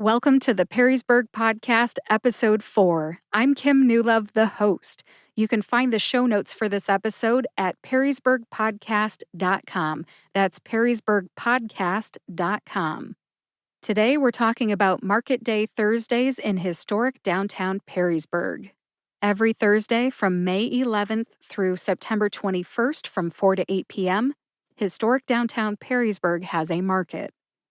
Welcome to the Perrysburg Podcast, Episode 4. I'm Kim Newlove, the host. You can find the show notes for this episode at perrysburgpodcast.com. That's perrysburgpodcast.com. Today, we're talking about Market Day Thursdays in historic downtown Perrysburg. Every Thursday from May 11th through September 21st from 4 to 8 p.m., historic downtown Perrysburg has a market.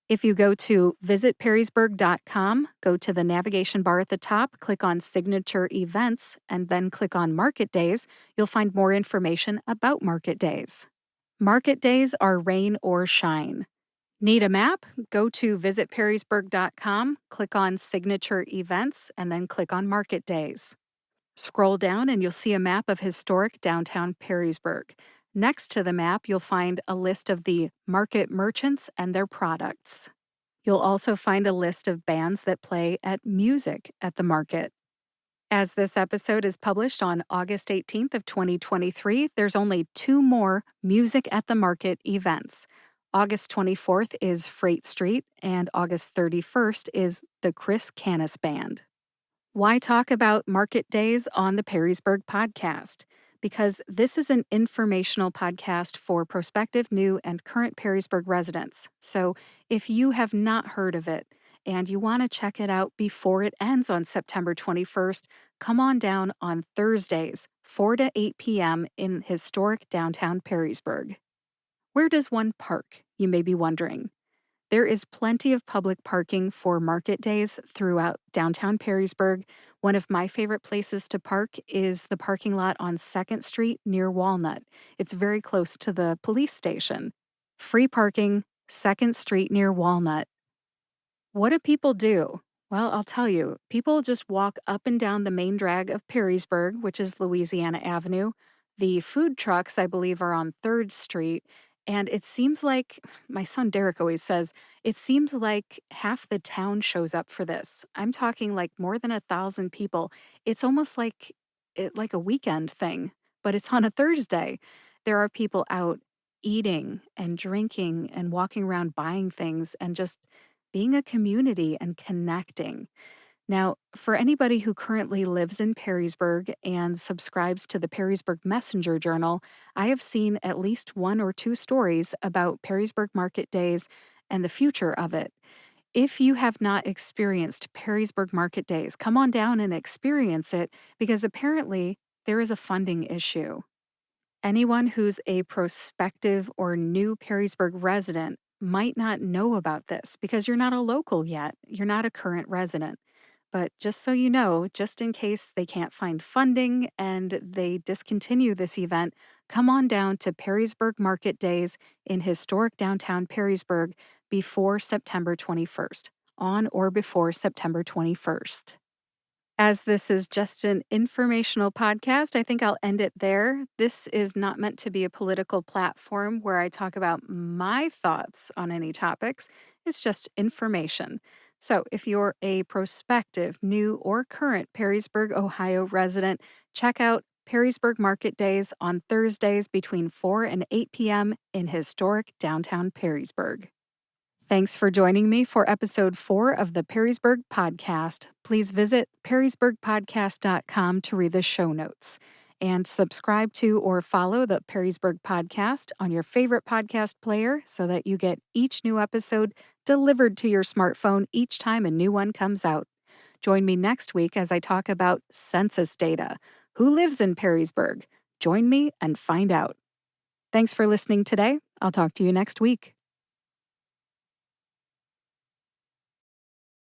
If you go to visitperrysburg.com, go to the navigation bar at the top, click on Signature Events, and then click on Market Days, you'll find more information about Market Days. Market Days are rain or shine. Need a map? Go to visitperrysburg.com, click on Signature Events, and then click on Market Days. Scroll down and you'll see a map of historic downtown Perrysburg. Next to the map, you'll find a list of the market merchants and their products. You'll also find a list of bands that play at music at the market. As this episode is published on August 18th of 2023, there's only 2 more Music at the Market events. August 24th is Freight Street, and August 31st is the Chris Canis Band. Why talk about market days on the Perrysburg Podcast? Because this is an informational podcast for prospective, new, and current Perrysburg residents. So if you have not heard of it and you want to check it out before it ends on September 21st, come on down on Thursdays, 4 to 8 p.m. in historic downtown Perrysburg. Where does one park, you may be wondering? There is plenty of public parking for market days throughout downtown Perrysburg. One of my favorite places to park is the parking lot on 2nd Street near Walnut. It's very close to the police station. Free parking, 2nd Street near Walnut. What do people do? Well, I'll tell you, people just walk up and down the main drag of Perrysburg, which is Louisiana Avenue. The food trucks, I believe, are on 3rd Street. And it seems like, my son Derek always says, it seems like half the town shows up for this. I'm talking like more than 1,000 people. It's almost like a weekend thing, but it's on a Thursday. There are people out eating and drinking and walking around buying things and just being a community and connecting. Now, for anybody who currently lives in Perrysburg and subscribes to the Perrysburg Messenger Journal, I have seen at least 1 or 2 stories about Perrysburg Market Days and the future of it. If you have not experienced Perrysburg Market Days, come on down and experience it because apparently there is a funding issue. Anyone who's a prospective or new Perrysburg resident might not know about this because you're not a local yet. You're not a current resident. But just so you know, just in case they can't find funding and they discontinue this event, come on down to Perrysburg Market Days in historic downtown Perrysburg before September 21st, on or before September 21st. As this is just an informational podcast, I think I'll end it there. This is not meant to be a political platform where I talk about my thoughts on any topics. It's just information. So if you're a prospective, new, or current Perrysburg, Ohio resident, check out Perrysburg Market Days on Thursdays between 4 and 8 p.m. in historic downtown Perrysburg. Thanks for joining me for episode 4 of the Perrysburg Podcast. Please visit perrysburgpodcast.com to read the show notes. And subscribe to or follow the Perrysburg Podcast on your favorite podcast player so that you get each new episode delivered to your smartphone each time a new one comes out. Join me next week as I talk about census data. Who lives in Perrysburg? Join me and find out. Thanks for listening today. I'll talk to you next week.